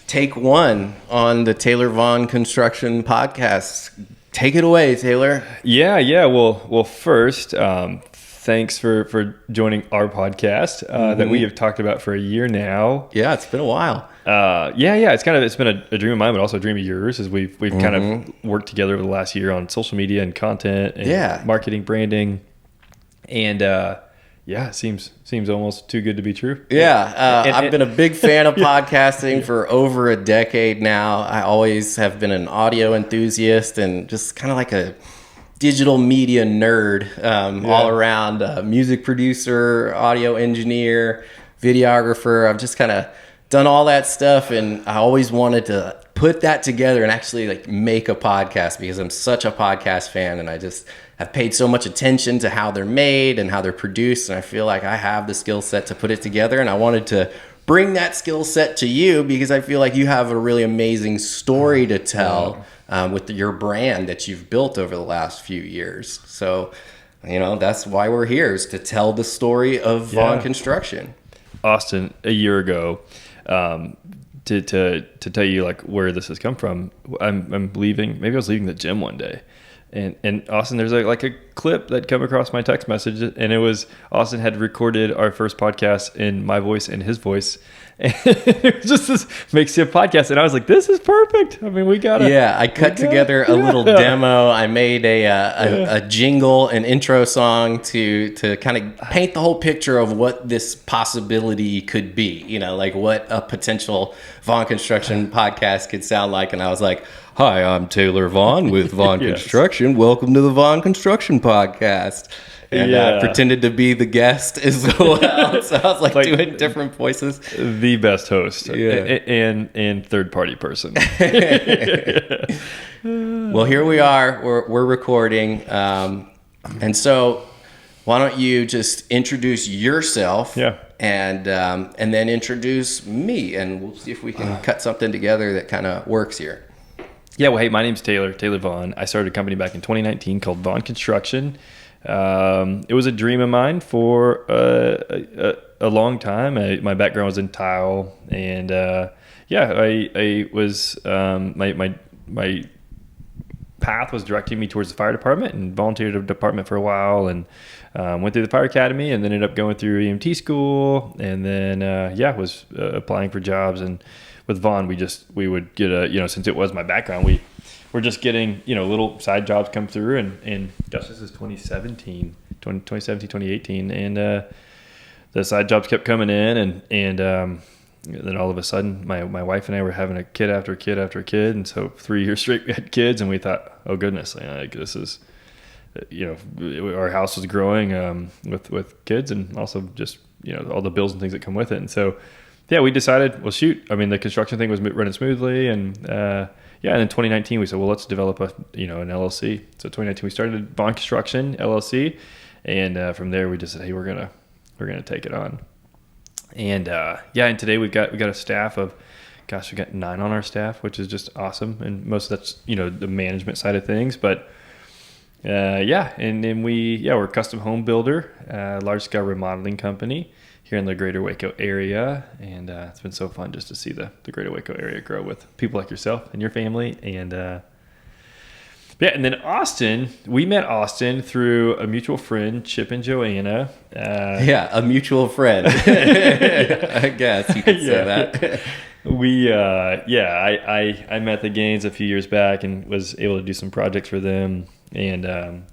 take one on the Tailor Vaughn Construction podcast. Take it away, Tailor. Yeah. Well, first, thanks for joining our podcast that we have talked about for a year now. Yeah, it's been a while. It's been a dream of mine, but also a dream of yours, as we've kind of worked together over the last year on social media and content and marketing, branding, and it seems almost too good to be true. I've been a big fan of podcasting for over a decade now. I always have been an audio enthusiast and just kind of like a digital media nerd all around. Music producer, audio engineer, videographer. I've just kind of done all that stuff, and I always wanted to put that together and actually like make a podcast because I'm such a podcast fan, and I just have paid so much attention to how they're made and how they're produced, and I feel like I have the skill set to put it together, and I wanted to bring that skill set to you because I feel like you have a really amazing story to tell with your brand that you've built over the last few years. So, that's why we're here, is to tell the story of Vaughn Construction. Austin, a year ago, to tell you like where this has come from, I'm leaving. Maybe I was leaving the gym one day, and Austin, there's like a clip that come across my text message, and it was Austin had recorded our first podcast in my voice and his voice, and it was just this makes you a podcast, and I was like, this is perfect. I mean, we got it. Yeah, I cut together a little demo. I made a jingle, an intro song to kind of paint the whole picture of what this possibility could be. Like what a potential Vaughn Construction podcast could sound like. And I was like, hi, I'm Tailor Vaughn with Vaughn Construction. Welcome to the Vaughn Construction podcast. And I pretended to be the guest as well. So I was like doing different voices. The best host and third party person. Well, here we are. We're recording. And so why don't you just introduce yourself and then introduce me, and we'll see if we can cut something together that kind of works here. Yeah, well, hey, my name's Tailor Vaughn. I started a company back in 2019 called Vaughn Construction. It was a dream of mine for a long time. My background was in tile, and I was my path was directing me towards the fire department, and volunteered at the department for a while, and went through the fire academy, and then ended up going through EMT school, and then was applying for jobs. And with Vaughn, we would get since it was my background, we're just getting, little side jobs come through, and gosh, this is 2018. And the side jobs kept coming in, and then all of a sudden my wife and I were having a kid after a kid after a kid. And so 3 years straight we had kids, and we thought, oh goodness, like this is, our house was growing with kids, and also just, all the bills and things that come with it. And so, we decided, well, shoot, I mean, the construction thing was running smoothly, and and in 2019 we said, well, let's develop an LLC. So 2019 we started Vaughn Construction LLC, and from there we just said, hey, we're gonna take it on. And and today we've got a staff of, we got 9 on our staff, which is just awesome. And most of that's the management side of things, but and then we're a custom home builder, large scale remodeling company here in the greater Waco area, and it's been so fun just to see the greater Waco area grow with people like yourself and your family. And and then Austin, we met Austin through a mutual friend, Chip and Joanna. A mutual friend. I guess you could say that. We I met the Gaines a few years back and was able to do some projects for them, and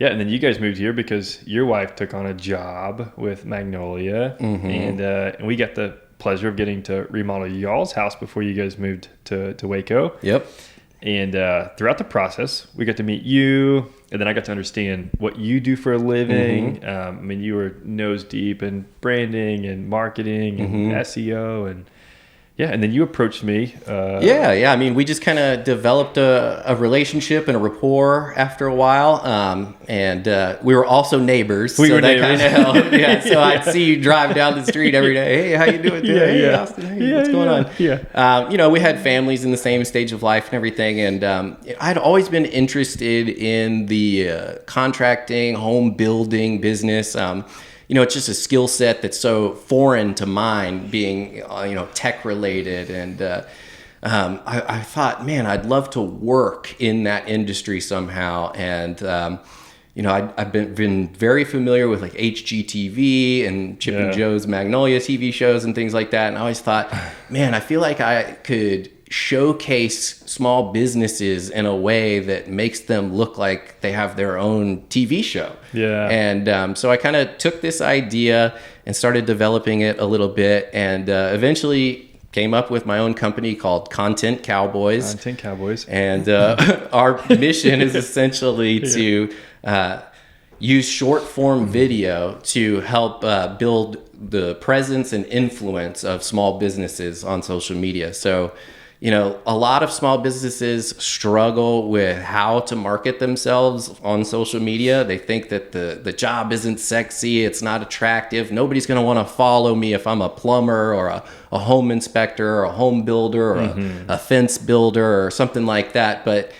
and then you guys moved here because your wife took on a job with Magnolia, and we got the pleasure of getting to remodel y'all's house before you guys moved to Waco. Yep. And throughout the process, we got to meet you, and then I got to understand what you do for a living. I mean, you were nose deep in branding and marketing and SEO, and and then you approached me. I mean, we just kind of developed a relationship and a rapport after a while, and we were also neighbors. We were neighbors. That kind of helped. So I'd see you drive down the street every day. Hey, how you doing today? Hey, Austin, hey, what's going on? Yeah. We had families in the same stage of life and everything, and I'd always been interested in the contracting, home building business. it's just a skill set that's so foreign to mine, being, tech related. And I thought, man, I'd love to work in that industry somehow. And, I've been very familiar with like HGTV and Chip and Joe's Magnolia TV shows and things like that. And I always thought, man, I feel like I could showcase small businesses in a way that makes them look like they have their own TV show. Yeah. And so I kind of took this idea and started developing it a little bit, and eventually came up with my own company called Content Cowboys. Content Cowboys. And our mission is essentially to use short form video to help build the presence and influence of small businesses on social media. So, a lot of small businesses struggle with how to market themselves on social media. They think that the job isn't sexy, it's not attractive. Nobody's going to want to follow me if I'm a plumber or a home inspector or a home builder or a fence builder or something like that. But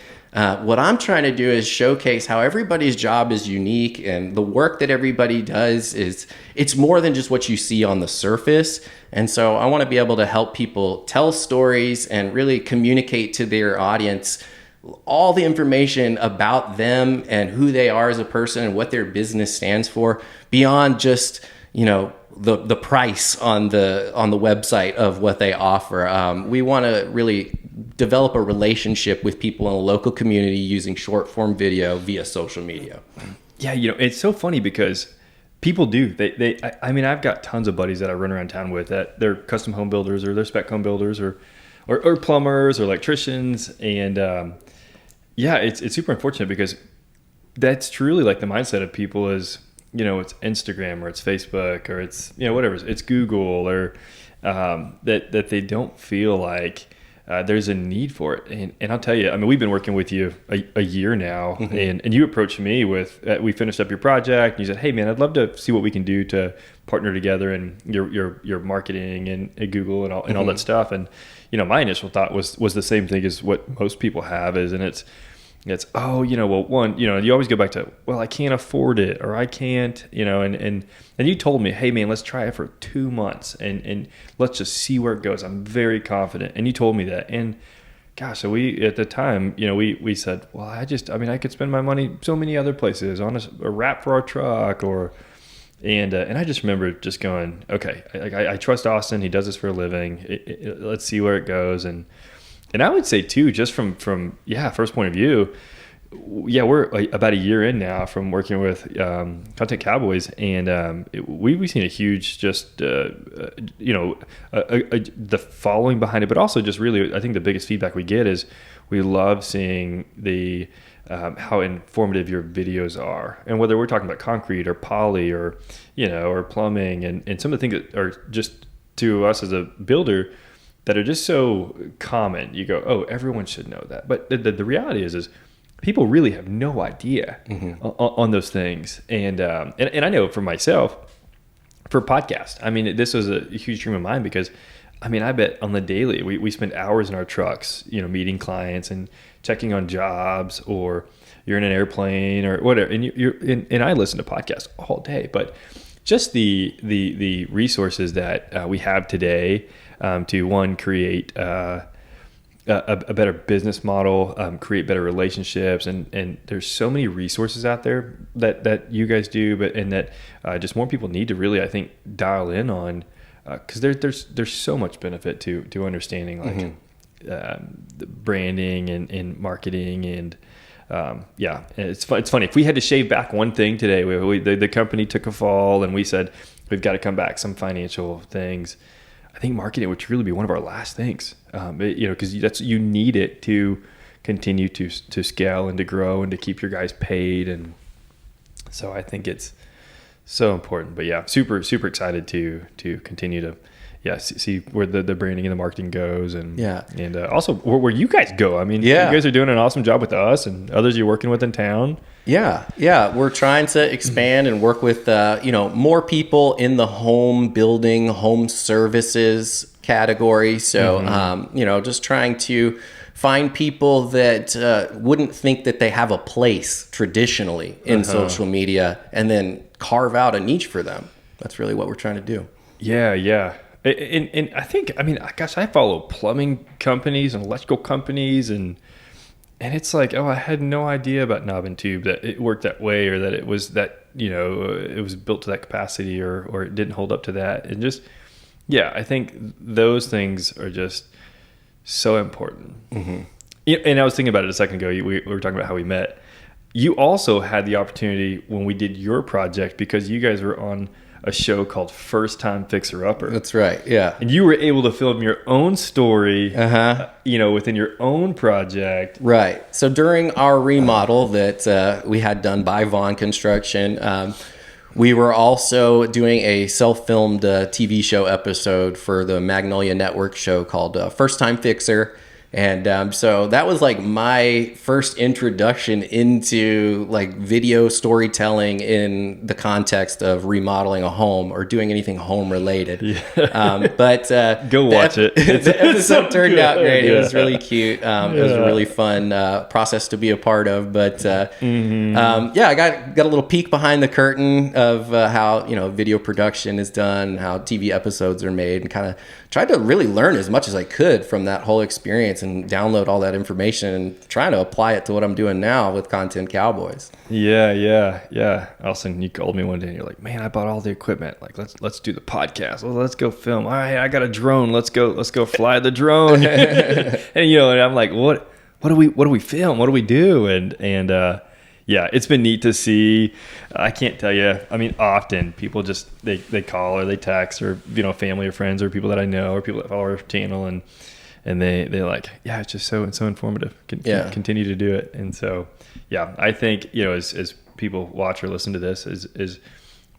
what I'm trying to do is showcase how everybody's job is unique, and the work that everybody does it's more than just what you see on the surface. And so I want to be able to help people tell stories and really communicate to their audience all the information about them and who they are as a person and what their business stands for, beyond just, the price on the website of what they offer. We want to really develop a relationship with people in a local community using short form video via social media. Yeah, it's so funny because people do. I've got tons of buddies that I run around town with that they're custom home builders or they're spec home builders or plumbers or electricians. And it's super unfortunate because that's truly like the mindset of people is, it's Instagram or it's Facebook or it's, whatever, it's Google or that they don't feel like there's a need for it. And I'll tell you, we've been working with you a year now, and you approached me with, we finished up your project and you said, hey man, I'd love to see what we can do to partner together in your marketing and Google and all that stuff. And, my initial thought was the same thing as what most people have is, and it's, one, you always go back to, well, I can't afford it or I can't, and you told me, hey man, let's try it for 2 months and let's just see where it goes. I'm very confident. And you told me that. And gosh, so we, at the time, we said, well, I could spend my money so many other places on a wrap for our truck and I just remember just going, okay, I trust Austin. He does this for a living. Let's see where it goes. And I would say too, just from first point of view, we're about a year in now from working with Content Cowboys, and we've seen a huge the following behind it, but also just really, I think the biggest feedback we get is we love seeing the how informative your videos are, and whether we're talking about concrete or poly or or plumbing and some of the things that are just to us as a builder that are just so common. You go, oh, everyone should know that. But the reality is people really have no idea on those things. And I know for myself, for podcast, this was a huge dream of mine because, I bet on the daily, we spend hours in our trucks, meeting clients and checking on jobs, or you're in an airplane or whatever. And and I listen to podcasts all day, but just the resources that we have today, to one, create a better business model, create better relationships, and there's so many resources out there that you guys do, and that just more people need to really, I think, dial in on, because there's so much benefit to understanding the branding and marketing and. It's funny. If we had to shave back one thing today, the company took a fall and we said, we've got to come back, some financial things. I think marketing would truly be one of our last things, because you need it to continue to scale and to grow and to keep your guys paid. And so I think it's so important, but super, super excited to continue to, see where the branding and the marketing goes, and also where you guys go. You guys are doing an awesome job with us and others you're working with in town. We're trying to expand and work with more people in the home building, home services category. So just trying to find people that wouldn't think that they have a place traditionally in social media, and then carve out a niche for them. That's really what we're trying to do. Yeah, yeah. And I think, I mean, gosh, I follow plumbing companies and electrical companies, and it's like, oh, I had no idea about knob and tube, that it worked that way, or that it was that, it was built to that capacity, or it didn't hold up to that. And just, yeah, I think those things are just so important. Mm-hmm. And I was thinking about it a second ago. We were talking about how we met. You also had the opportunity when we did your project, because you guys were on a show called First Time Fixer Upper. That's right. Yeah. And you were able to film your own story, within your own project. Right. So during our remodel that we had done by Vaughn Construction, we were also doing a self-filmed TV show episode for the Magnolia Network show called First Time Fixer. And so that was like my first introduction into like video storytelling in the context of remodeling a home or doing anything home related. Yeah. But go watch it. The episode turned out great. Yeah. It was really cute. It was a really fun process to be a part of. But I got a little peek behind the curtain of how video production is done, how TV episodes are made, and kind of tried to really learn as much as I could from that whole experience and download all that information and trying to apply it to what I'm doing now with Content Cowboys. Yeah. Austin, you called me one day and you're like, man, I bought all the equipment. Like, let's do the podcast. Well, let's go film. All right, I got a drone. Let's go fly the drone. and I'm like, what do we film? What do we do? And yeah, it's been neat to see. I can't tell you. I mean, often people just they call or they text, or family or friends or people that I know or people that follow our channel, and they're like, yeah, it's just so informative. Continue to do it. And so, yeah, I think as people watch or listen to this, is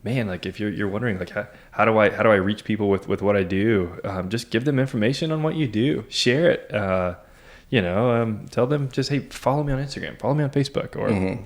man, like if you're wondering like how do I reach people with what I do, just give them information on what you do, share it. Tell them just, hey, follow me on Instagram, follow me on Facebook, or.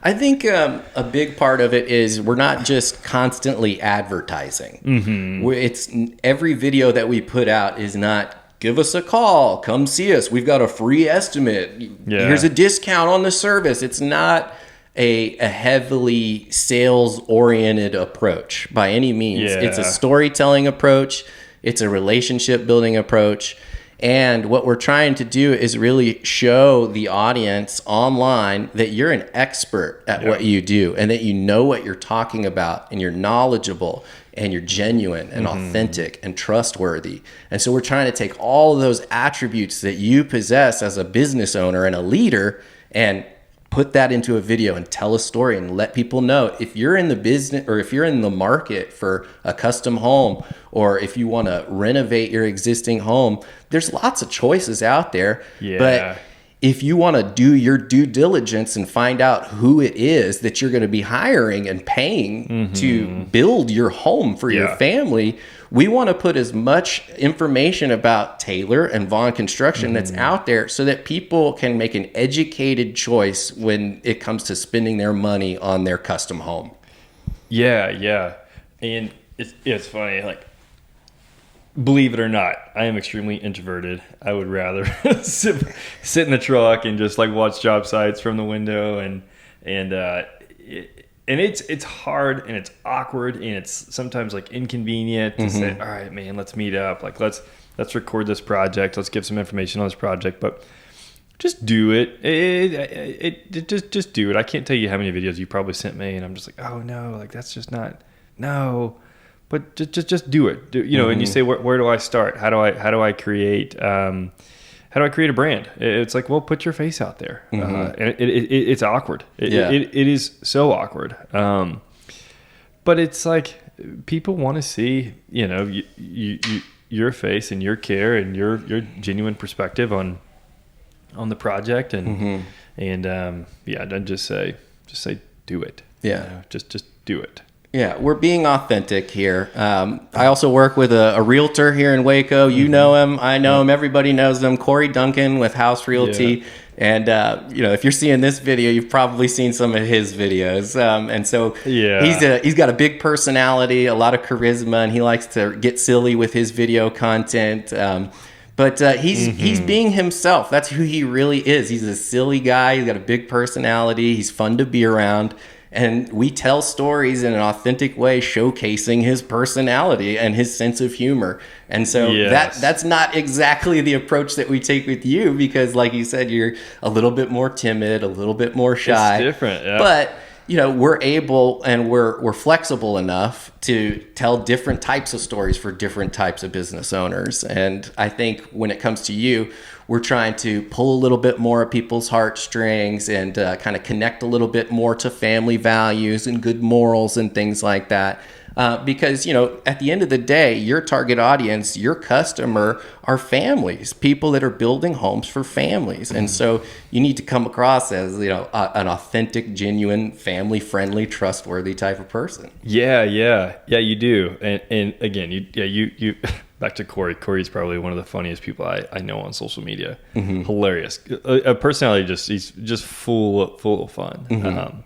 I think a big part of it is we're not just constantly advertising. Mm-hmm. It's every video that we put out is not, give us a call, come see us, we've got a free estimate, here's a discount on the service. It's not a heavily sales-oriented approach by any means. Yeah. It's a storytelling approach. It's a relationship-building approach. And what we're trying to do is really show the audience online that you're an expert at what you do, and that you know what you're talking about, and you're knowledgeable, and you're genuine and authentic and trustworthy. And so we're trying to take all of those attributes that you possess as a business owner and a leader and put that into a video and tell a story and let people know if you're in the business or if you're in the market for a custom home, or if you want to renovate your existing home, there's lots of choices out there. Yeah. But if you want to do your due diligence and find out who it is that you're going to be hiring and paying to build your home for your family, we want to put as much information about Tailor and Vaughn Construction that's out there so that people can make an educated choice when it comes to spending their money on their custom home. Yeah. And it's funny, like, believe it or not, I am extremely introverted. I would rather sit in the truck and just like watch job sites from the window, and it's hard and it's awkward and it's sometimes like inconvenient to say, all right, man, let's meet up. Like let's record this project. Let's give some information on this project, but just do it. Just do it. I can't tell you how many videos you probably sent me and I'm just like, oh no, like that's just not, no. But just do it. And you say, where do I start? How do I create a brand? It's like, well, put your face out there. And it's awkward. It is so awkward. But it's like people want to see, your face and your care and your genuine perspective on the project, and don't just say do it. Yeah, just do it. Yeah, we're being authentic here. I also work with a realtor here in Waco. You know him. I know him. Everybody knows him. Corey Duncan with House Realty. Yeah. And, if you're seeing this video, you've probably seen some of his videos. And so he's got a big personality, a lot of charisma, and he likes to get silly with his video content. But he's being himself. That's who he really is. He's a silly guy. He's got a big personality. He's fun to be around. and we tell stories in an authentic way, showcasing his personality and his sense of humor. And so that's not exactly the approach that we take with you, because like you said, you're a little bit more timid, a little bit more shy. It's different, yeah. But we're able and we're flexible enough to tell different types of stories for different types of business owners. And I think when it comes to you, we're trying to pull a little bit more of people's heartstrings and kind of connect a little bit more to family values and good morals and things like that. Because, at the end of the day, your target audience, your customer are families, people that are building homes for families. And so you need to come across as, an authentic, genuine, family-friendly, trustworthy type of person. Yeah, you do. And again, you back to Corey. Corey's probably one of the funniest people I know on social media. Hilarious. A personality, he's just full of fun.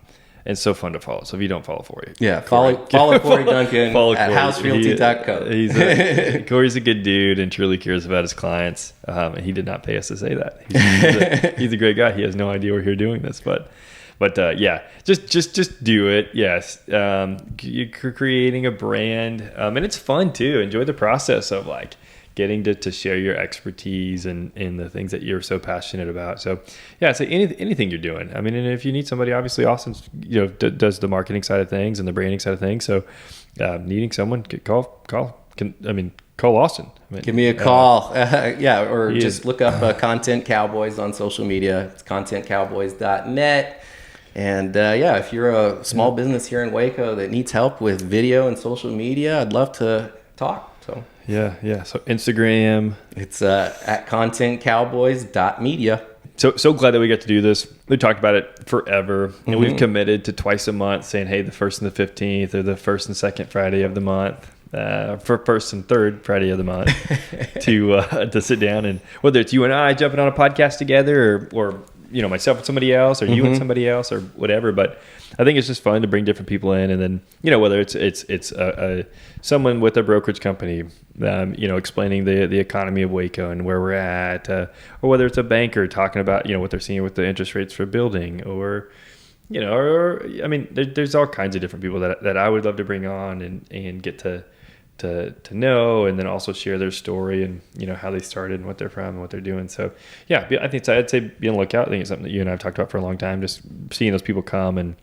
And so fun to follow. So if you don't follow Corey, follow Corey Duncan at houserealty.co. Corey's a good dude and truly cares about his clients. And he did not pay us to say that. He's a great guy. He has no idea we're here doing this, but just do it. Yes. You're creating a brand. And it's fun too. Enjoy the process of getting to share your expertise and the things that you're so passionate about. So so anything you're doing. I mean, and if you need somebody, obviously Austin, does the marketing side of things and the branding side of things. So needing someone, call Austin. Give me a call. Or just look up Content Cowboys on social media. It's contentcowboys.net. And if you're a small business here in Waco that needs help with video and social media, I'd love to talk. So So Instagram, it's at contentcowboys.media. So glad that we get to do this. We talked about it forever, and we've committed to twice a month, saying, hey, the 1st and the 15th, or the 1st and 2nd Friday of the month, for 1st and 3rd Friday of the month, to sit down, and whether it's you and I jumping on a podcast together, or myself and somebody else, or you and somebody else, or whatever. But I think it's just fun to bring different people in, and then whether it's someone with a brokerage company, explaining the economy of Waco and where we're at, or whether it's a banker talking about what they're seeing with the interest rates for building, or there's all kinds of different people that I would love to bring on and get to know, and then also share their story and how they started and what they're from and what they're doing. So I'd say be on the lookout. I think it's something that you and I have talked about for a long time, just seeing those people come and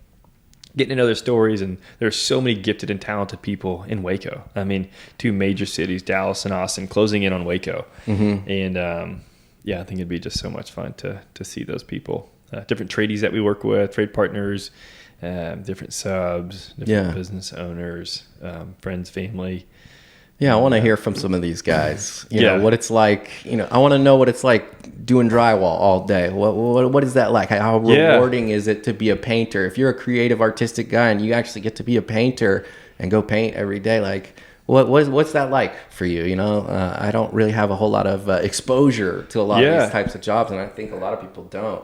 getting to know their stories. And there's so many gifted and talented people in Waco. I mean, 2 major cities, Dallas and Austin, closing in on Waco. And I think it'd be just so much fun to see those people, different tradies that we work with, trade partners, different subs, different business owners, friends, family. I want to hear from some of these guys. You know what it's like. I want to know what it's like doing drywall all day. What is that like? How rewarding is it to be a painter? If you're a creative, artistic guy and you actually get to be a painter and go paint every day, what's that like for you? I don't really have a whole lot of exposure to a lot of these types of jobs, and I think a lot of people don't.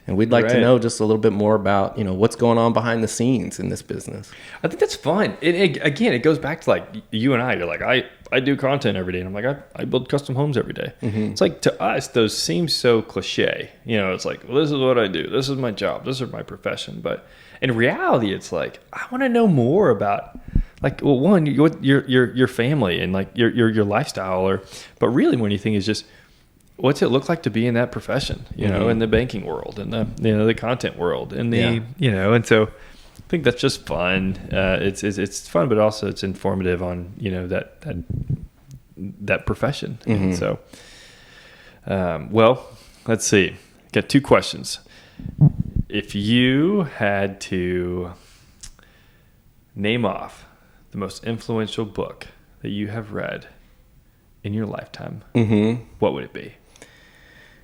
And we'd like to know just a little bit more about, what's going on behind the scenes in this business. I think that's fun. Again, it goes back to you and I. You're like, I do content every day. And I'm like, I build custom homes every day. It's like, to us, those seem so cliche. It's like, well, this is what I do. This is my job. This is my profession. But in reality, it's like, I want to know more about, one, your family and your lifestyle. But really, one thing is just, what's it look like to be in that profession, in the banking world and the content world and and so I think that's just fun. It's fun, but also it's informative on, that profession. And so, let's see. Got 2 questions. If you had to name off the most influential book that you have read in your lifetime, what would it be?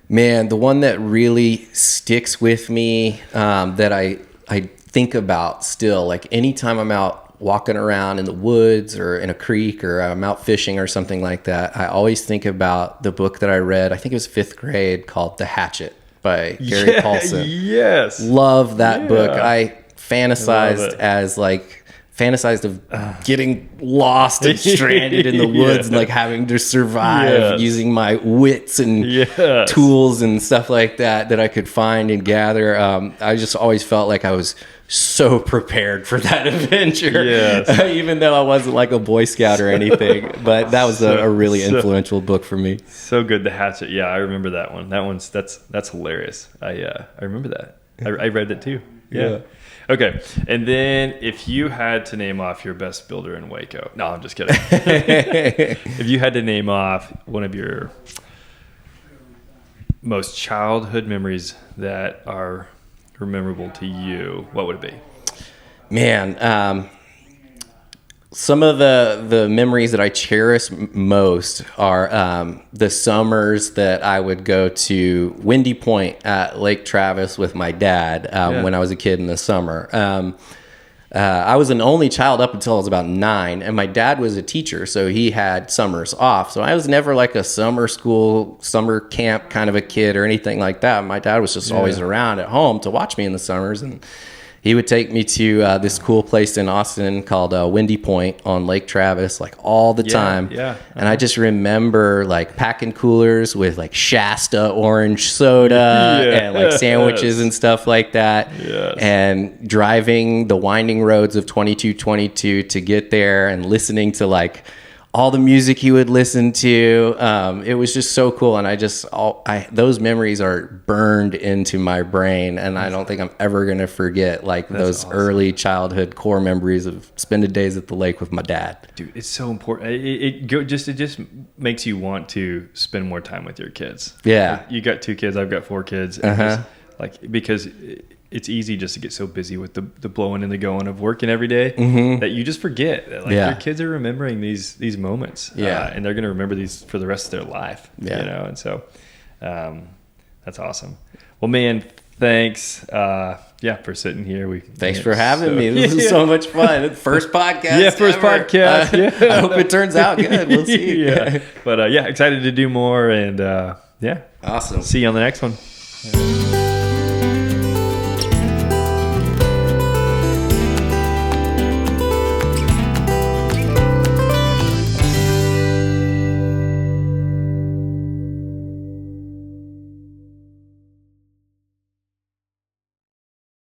Man, the one that really sticks with me, that I think about still, anytime I'm out walking around in the woods or in a creek or I'm out fishing or something like that, I always think about the book that I read, I think it was 5th grade, called The Hatchet by Gary Paulson. Yes. Love that book. I fantasized as fantasized of getting lost and stranded in the woods and like having to survive using my wits and tools and stuff like that I could find and gather. I just always felt like I was so prepared for that adventure, even though I wasn't like a Boy Scout or anything. But that was a really influential book for me. So good, The Hatchet. Yeah, I remember that one. That's hilarious. I remember that. I read that too. Yeah. Okay, and then if you had to name off your best builder in Waco, no, I'm just kidding. If you had to name off one of your most childhood memories that are memorable to you, what would it be? Man, some of the memories that I cherish most are the summers that I would go to Windy Point at Lake Travis with my dad when I was a kid in the summer. I was an only child up until I was about 9, and my dad was a teacher, so he had summers off. So I was never like a summer school, summer camp kind of a kid or anything like that. My dad was just always around at home to watch me in the summers, and he would take me to this cool place in Austin called Windy Point on Lake Travis, like all the time. And I just remember like packing coolers with like Shasta orange soda and like sandwiches and stuff like that. And driving the winding roads of 2222 to get there and listening to like all the music he would listen to. It was just so cool. And those memories are burned into my brain. And I don't think I'm ever going to forget like those early childhood core memories of spending days at the lake with my dad. Dude, it's so important. It just makes you want to spend more time with your kids. Yeah. You got 2 kids. I've got 4 kids. And because it's easy just to get so busy with the blowing and the going of working every day that you just forget that your kids are remembering these moments. And they're going to remember these for the rest of their life. You know, and so that's awesome. Well, man, thanks. For sitting here. Thanks for having me. This is so much fun. First podcast. First ever. podcast. I hope it turns out good. We'll see. But excited to do more, and awesome. See you on the next one.